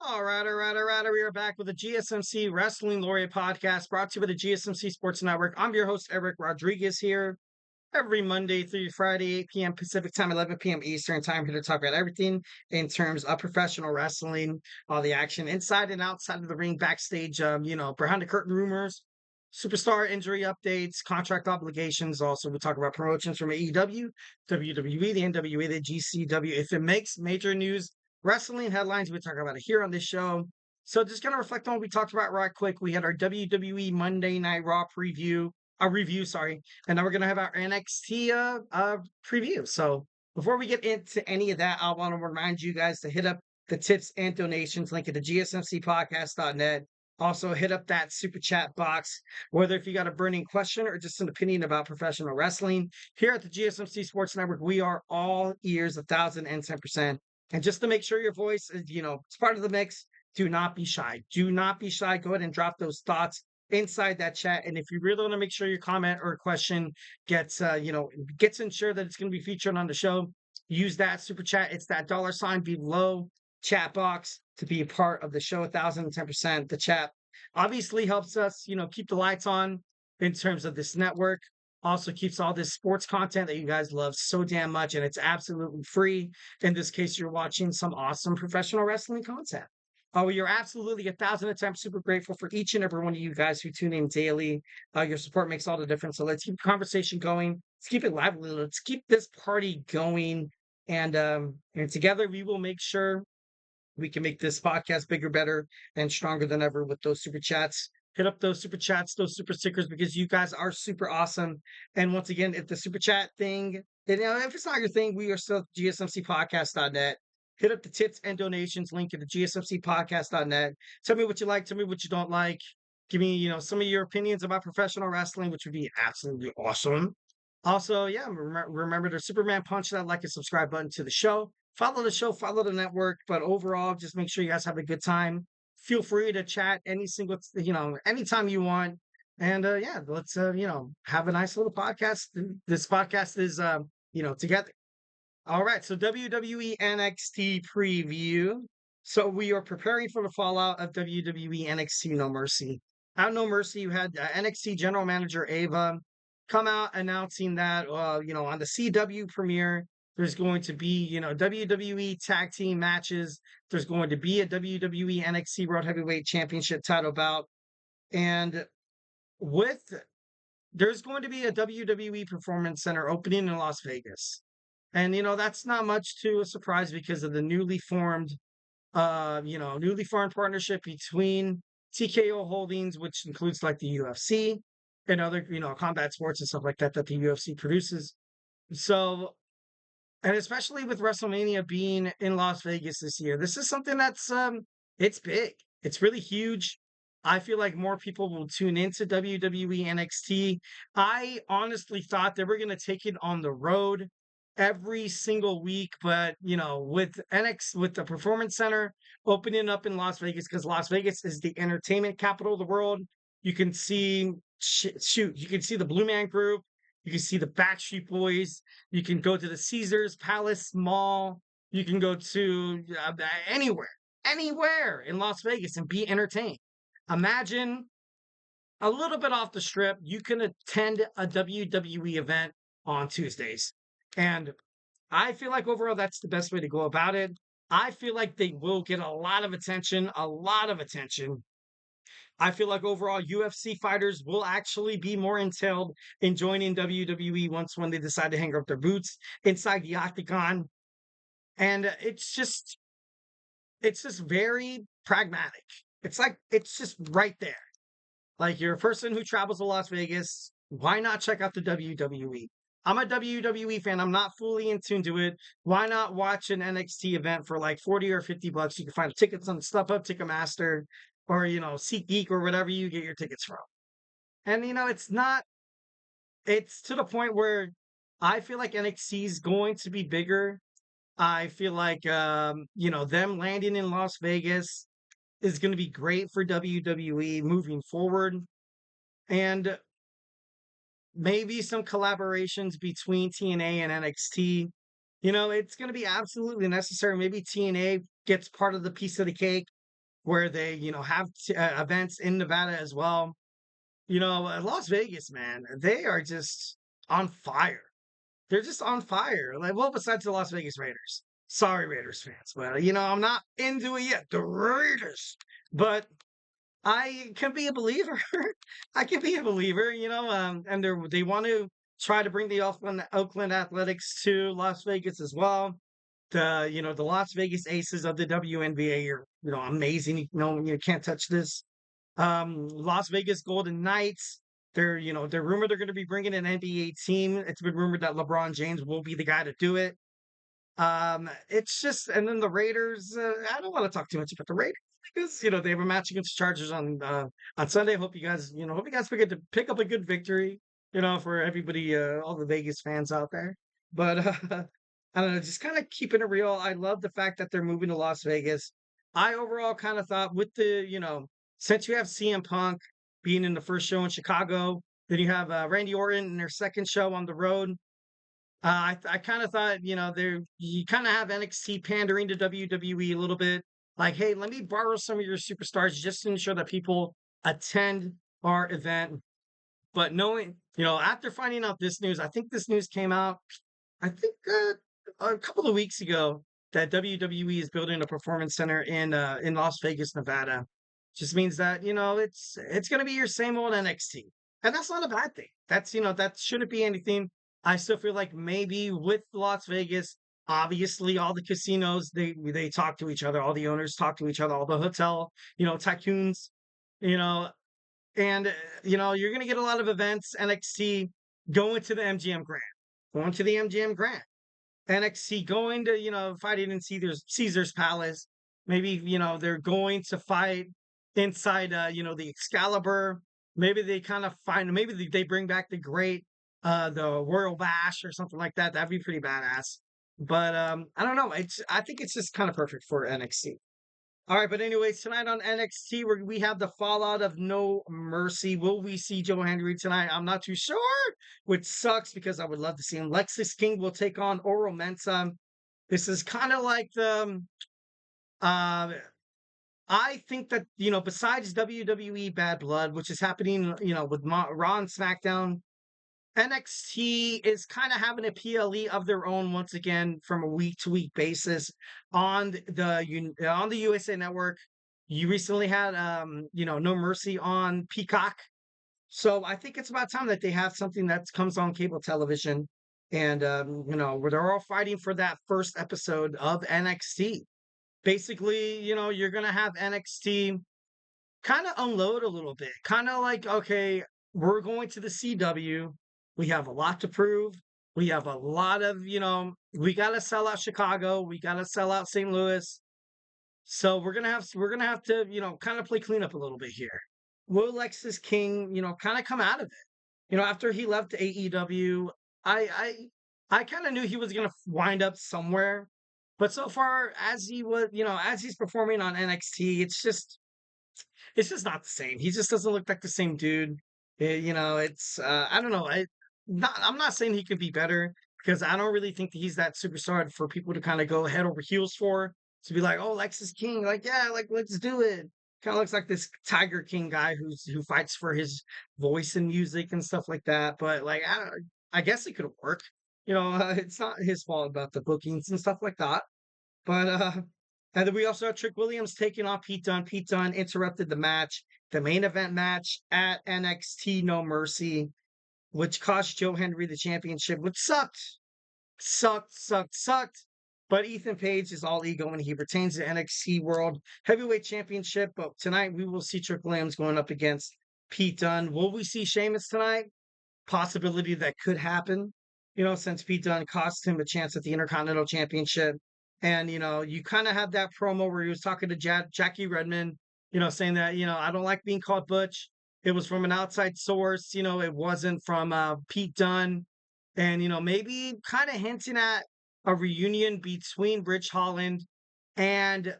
All right. We are back with the GSMC Wrestling Laureate podcast brought to you by the GSMC Sports Network. I'm your host, Eric Rodriguez, here every Monday through Friday, 8 p.m. Pacific time, 11 p.m. Eastern time, here to talk about everything in terms of professional wrestling, all the action inside and outside of the ring, backstage, behind the curtain rumors, superstar injury updates, contract obligations. Also, we talk about promotions from AEW, WWE, the NWA, the GCW. If it makes major news, wrestling headlines, we talk about it here on this show. So just kind of reflect on what we talked about right quick. We had our WWE Monday Night Raw review, sorry, and then we're gonna have our NXT preview. So before we get into any of that, I want to remind you guys to hit up the tips and donations link at the GSMCpodcast.net. Also, hit up that super chat box, whether if you got a burning question or just an opinion about professional wrestling. Here at the GSMC Sports Network, we are all ears, 1,010%. And just to make sure your voice is, it's part of the mix, do not be shy. Do not be shy. Go ahead and drop those thoughts inside that chat. And if you really want to make sure your comment or question gets ensured that it's going to be featured on the show, use that super chat. It's that $ below chat box to be a part of the show. 1,010%. The chat obviously helps us, keep the lights on in terms of this network. Also keeps all this sports content that you guys love so damn much, and it's absolutely free. In this case, you're watching some awesome professional wrestling content. Oh, you're absolutely 1,000% super grateful for each and every one of you guys who tune in daily. Your support makes all the difference. So let's keep the conversation going. Let's keep it lively. Let's keep this party going. And together we will make sure we can make this podcast bigger, better, and stronger than ever with those super chats. Hit up those super chats, those super stickers, because you guys are super awesome. And once again, if the super chat thing, if it's not your thing, we are still at GSMCpodcast.net. Hit up the tips and donations link at the GSMCpodcast.net. Tell me what you like, tell me what you don't like. Give me, some of your opinions about professional wrestling, which would be absolutely awesome. Also, yeah, remember to Superman punch that like and subscribe button to the show. Follow the show, follow the network, but overall, just make sure you guys have a good time. Feel free to chat anytime you want. And yeah, let's have a nice little podcast. This podcast is together. All right, so WWE NXT preview. So we are preparing for the fallout of WWE NXT No Mercy. Out No Mercy, you had NXT General Manager Ava come out announcing that, on the CW premiere, there's going to be, WWE tag team matches. There's going to be a WWE NXT World Heavyweight Championship title bout. And there's going to be a WWE Performance Center opening in Las Vegas. And, that's not much to a surprise because of the newly formed partnership between TKO Holdings, which includes like the UFC and other, combat sports and stuff like that the UFC produces. So, and especially with WrestleMania being in Las Vegas this year, this is something that's it's big. It's really huge. I feel like more people will tune into WWE NXT. I honestly thought they were going to take it on the road every single week, but with with the Performance Center opening up in Las Vegas, because Las Vegas is the entertainment capital of the world. You can see you can see the Blue Man Group, you can see the Backstreet Boys, you can go to the Caesars Palace Mall, you can go to anywhere in Las Vegas and be entertained. Imagine a little bit off the strip, you can attend a WWE event on Tuesdays. And I feel like overall that's the best way to go about it. I feel like they will get a lot of attention, a lot of attention. I feel like overall UFC fighters will actually be more entailed in joining WWE when they decide to hang up their boots inside the octagon. And it's just very pragmatic. It's just right there. Like, you're a person who travels to Las Vegas, why not check out the WWE? I'm a WWE fan. I'm not fully in tune to it. Why not watch an NXT event for like 40 or $50? You can find tickets on StubHub, Ticketmaster, or SeatGeek, or whatever you get your tickets from. And it's to the point where I feel like NXT is going to be bigger. I feel like them landing in Las Vegas is going to be great for WWE moving forward. And maybe some collaborations between TNA and NXT. It's going to be absolutely necessary. Maybe TNA gets part of the piece of the cake where they, have events in Nevada as well. Las Vegas, man, they are just on fire. They're just on fire. Like, well, besides the Las Vegas Raiders. Sorry, Raiders fans, but I'm not into it yet. The Raiders, but I can be a believer. I can be a believer, and they want to try to bring the Oakland Athletics to Las Vegas as well. The Las Vegas Aces of the WNBA are, amazing. You can't touch this. Las Vegas Golden Knights. They're rumored they're going to be bringing an NBA team. It's been rumored that LeBron James will be the guy to do it. It's just, and then the Raiders. I don't want to talk too much about the Raiders because they have a match against the Chargers on Sunday. Hope you guys pick up a good victory. For everybody, all the Vegas fans out there. But I don't know, just kind of keeping it real. I love the fact that they're moving to Las Vegas. I overall kind of thought with since you have CM Punk being in the first show in Chicago, then you have Randy Orton in their second show on the road. I kind of thought, you kind of have NXT pandering to WWE a little bit. Like, hey, let me borrow some of your superstars just to ensure that people attend our event. But knowing, after finding out this news, I think this news came out, I think a couple of weeks ago that WWE is building a performance center in Las Vegas, Nevada. Just means that it's going to be your same old NXT, and that's not a bad thing. That shouldn't be anything. I still feel like maybe with Las Vegas, obviously all the casinos they talk to each other, all the owners talk to each other, all the hotel tycoons, you know, and you're going to get a lot of events. NXT going to the MGM Grand, going to the MGM Grand. NXT going to, fighting in Caesar's Palace. Maybe, they're going to fight inside, the Excalibur. Maybe they kind of maybe they bring back the Royal Bash or something like that. That'd be pretty badass. But I don't know. I think it's just kind of perfect for NXT. All right, but anyways, tonight on NXT, we have the fallout of No Mercy. Will we see Joe Henry tonight? I'm not too sure, which sucks because I would love to see him. Lexis King will take on Oro Mensah. This is kind of like uh, I think that, besides WWE Bad Blood, which is happening, with Raw and SmackDown, NXT is kind of having a PLE of their own once again from a week to week basis on the USA Network. You recently had No Mercy on Peacock, so I think it's about time that they have something that comes on cable television, and where they're all fighting for that first episode of NXT. Basically, you're gonna have NXT kind of unload a little bit. Kind of like, okay, we're going to the CW. We have a lot to prove. We have a lot of, we got to sell out Chicago. We got to sell out St. Louis. So we're gonna have to, kind of play cleanup a little bit here. Will Lexis King, kind of come out of it? After he left AEW, I kind of knew he was gonna wind up somewhere. But so far, as he's performing on NXT, it's just not the same. He just doesn't look like the same dude. It's I don't know. I'm not saying he could be better because I don't really think that he's that superstar for people to kind of go head over heels for. To be like, oh, Lexus King, like yeah, like let's do it. Kind of looks like this Tiger King guy who fights for his voice and music and stuff like that. But like, I guess it could work. It's not his fault about the bookings and stuff like that. But and then we also have Trick Williams taking on Pete Dunn. Pete Dunn interrupted the main event match at NXT No Mercy, which cost Joe Henry the championship, which sucked. But Ethan Page is all ego and he retains the NXT World Heavyweight Championship. But tonight we will see Trick Williams going up against Pete Dunn. Will we see Sheamus tonight? Possibility that could happen, since Pete Dunne cost him a chance at the Intercontinental Championship. And, you kind of have that promo where he was talking to Jackie Redmond, saying that, I don't like being called Butch. It was from an outside source, it wasn't from Pete Dunne. And, maybe kind of hinting at a reunion between Bridge Holland and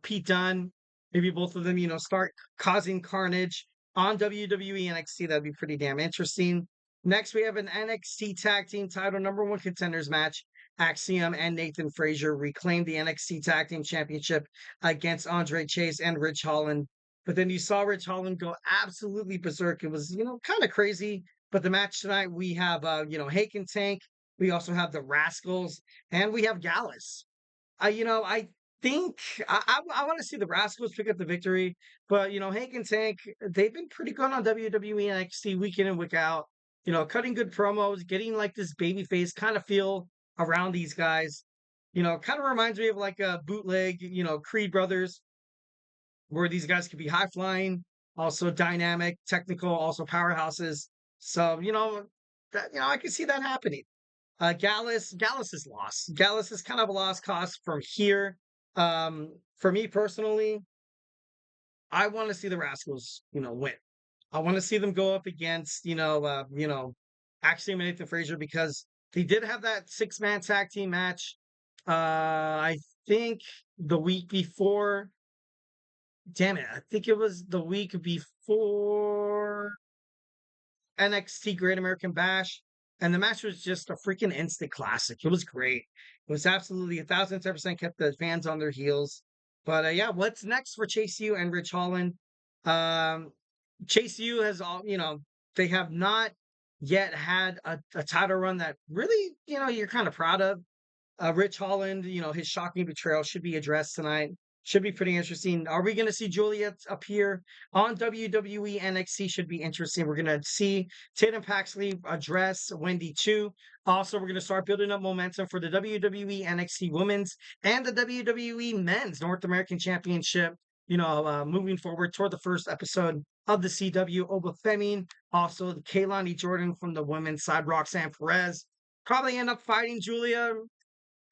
Pete Dunne. Maybe both of them, start causing carnage on WWE NXT. That'd be pretty damn interesting. Next, we have an NXT Tag Team Title #1 Contenders match. Axiom and Nathan Fraser reclaimed the NXT Tag Team Championship against Andre Chase and Rich Holland. But then you saw Rich Holland go absolutely berserk. It was, kind of crazy. But the match tonight, we have, Hake and Tank. We also have the Rascalz, and we have Gallus. I think I want to see the Rascals pick up the victory, but Hank and Tank, they've been pretty good on WWE NXT week in and week out. Cutting good promos, getting like this babyface kind of feel around these guys. Kind of reminds me of like a bootleg, Creed Brothers, where these guys could be high flying, also dynamic, technical, also powerhouses. So I can see that happening. Gallus is lost. Gallus is kind of a lost cause from here. For me personally, I want to see the Rascals, win. I want to see them go up against, Axiom and Nathan Fraser because they did have that 6-man tag team match. I think the week before. Damn it! I think it was the week before NXT Great American Bash, and the match was just a freaking instant classic. It was great. It was absolutely 1,010% kept the fans on their heels. But yeah, what's next for Chase U and Rich Holland? Um, Chase U has all they have not yet had a title run that really you're kind of proud of. Rich Holland, his shocking betrayal should be addressed tonight. Should be pretty interesting. Are we going to see Juliet appear on WWE NXT? Should be interesting. We're going to see Tatum Paxley address Wendy Chu. Also, we're going to start building up momentum for the WWE NXT Women's and the WWE Men's North American Championship. Moving forward toward the first episode of the CW Oba Femi. Also, Kaylani Jordan from the women's side, Roxanne Perez. Probably end up fighting Julia.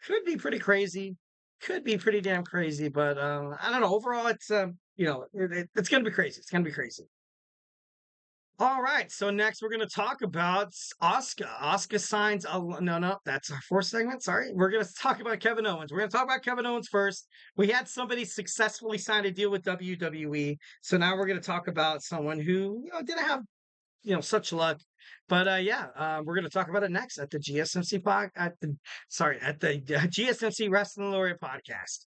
Could be pretty crazy. Could be pretty damn crazy, but I don't know. Overall, it's it's gonna be crazy. It's gonna be crazy. All right. So next, we're gonna talk about Asuka. Asuka signs a no. That's our fourth segment. Sorry, we're gonna talk about Kevin Owens. We're gonna talk about Kevin Owens first. We had somebody successfully sign a deal with WWE, so now we're gonna talk about someone who didn't have such luck. But we're gonna talk about it next at the GSMC GSMC Wrestling Laureate podcast.